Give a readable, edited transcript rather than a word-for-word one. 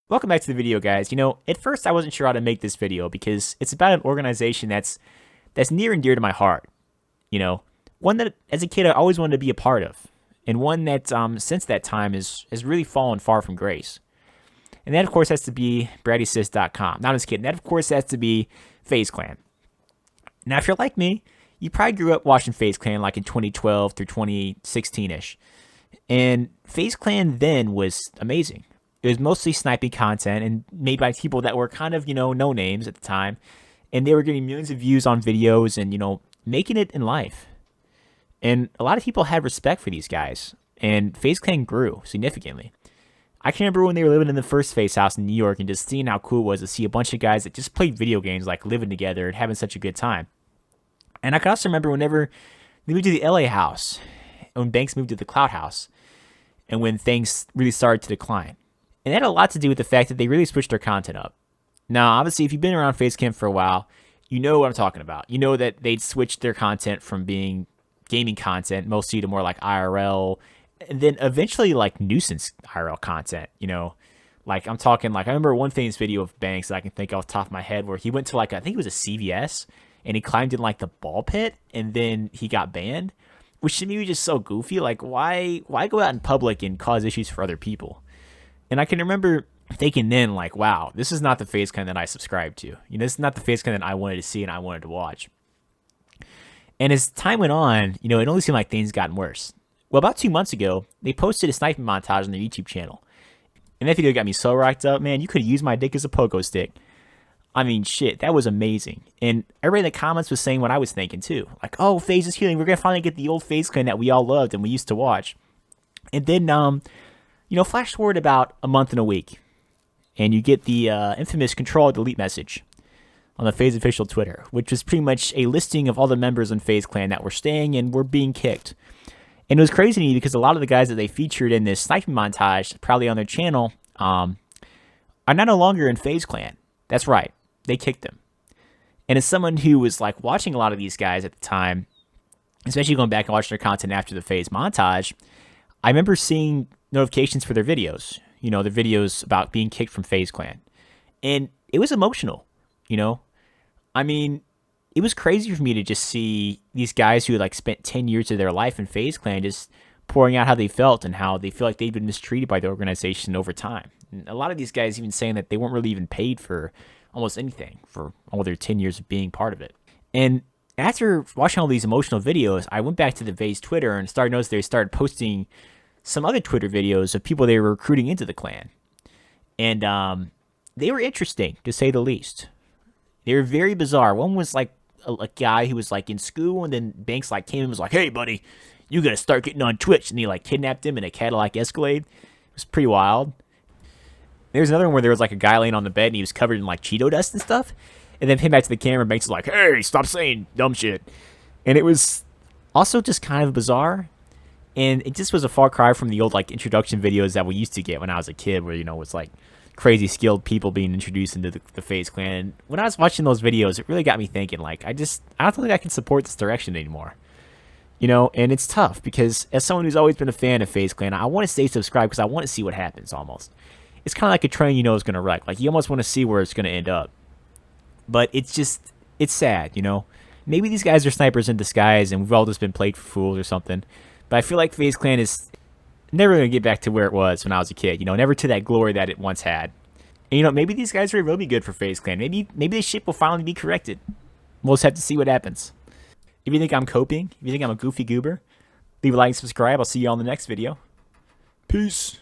Welcome back to the video, guys. At first I wasn't sure how to make this video because it's about an organization that's near and dear to my heart. You know, one that as a kid I always wanted to be a part of, and one that since that time has really fallen far from grace. And that of course has to be BrattySys.com. Not just kidding. That of course has to be Faze Clan. Now, if you're like me, you probably grew up watching Faze Clan like in 2012 through 2016 ish, and Faze Clan then was amazing. It was mostly sniping content and made by people that were kind of, no names at the time. And they were getting millions of views on videos and, making it in life. And a lot of people had respect for these guys. And Faze Clan grew significantly. I can remember when they were living in the first Faze house in New York and just seeing how cool it was to see a bunch of guys that just played video games, like living together and having such a good time. And I can also remember whenever they moved to the LA house, when Banks moved to the Cloud house, and when things really started to decline. And that had a lot to do with the fact that they really switched their content up. Now, obviously, if you've been around Facecam for a while, you know what I'm talking about. You know that they'd switched their content from being gaming content mostly to more like IRL, and then eventually like nuisance IRL content, Like I'm talking like I remember one famous video of Banks that I can think off the top of my head where he went to like I think it was a CVS and he climbed in like the ball pit and then he got banned, which to me was just so goofy. Like why go out in public and cause issues for other people? And I can remember thinking then, like, wow, this is not the Faze Clan that I subscribed to. This is not the Faze Clan that I wanted to see and I wanted to watch. And as time went on, it only seemed like things gotten worse. Well, about 2 months ago, they posted a sniping montage on their YouTube channel. And that video got me so racked up, man. You could have used my dick as a pogo stick. I mean, shit, that was amazing. And everybody in the comments was saying what I was thinking, too. Like, oh, Faze is healing. We're going to finally get the old Faze Clan that we all loved and we used to watch. And then, flash forward about a month and a week, and you get the infamous control delete message on the Faze official Twitter, which was pretty much a listing of all the members in Faze Clan that were staying and were being kicked. And it was crazy to me because a lot of the guys that they featured in this sniping montage, probably on their channel, are now no longer in Faze Clan. That's right, they kicked them. And as someone who was like watching a lot of these guys at the time, especially going back and watching their content after the Faze montage, I remember seeing notifications for their videos, their videos about being kicked from Faze Clan. And it was emotional, I mean, it was crazy for me to just see these guys who had like spent 10 years of their life in Faze Clan just pouring out how they felt and how they feel like they've been mistreated by the organization over time. And a lot of these guys even saying that they weren't really even paid for almost anything for all their 10 years of being part of it. And after watching all these emotional videos, I went back to the Faze Twitter and started noticing they started posting some other Twitter videos of people they were recruiting into the clan. And they were interesting, to say the least. They were very bizarre. One was like a guy who was like in school, and then Banks like came and was like, hey, buddy, you got to start getting on Twitch. And he like kidnapped him in a Cadillac Escalade. It was pretty wild. There's another one where there was like a guy laying on the bed and he was covered in like Cheeto dust and stuff. And then came back to the camera and Banks was like, hey, stop saying dumb shit. And it was also just kind of bizarre. And it just was a far cry from the old like introduction videos that we used to get when I was a kid, where it's like crazy skilled people being introduced into the Faze Clan. And when I was watching those videos, it really got me thinking, like, I don't think I can support this direction anymore. And it's tough because as someone who's always been a fan of Faze Clan, I want to stay subscribed because I want to see what happens. Almost, it's kind of like a train is going to wreck. Like you almost want to see where it's going to end up. But it's sad. Maybe these guys are snipers in disguise, and we've all just been played for fools or something. But I feel like Faze Clan is never going to get back to where it was when I was a kid. Never to that glory that it once had. And, maybe these guys will be good for Faze Clan. Maybe this ship will finally be corrected. We'll just have to see what happens. If you think I'm coping, if you think I'm a goofy goober, leave a like and subscribe. I'll see you on the next video. Peace.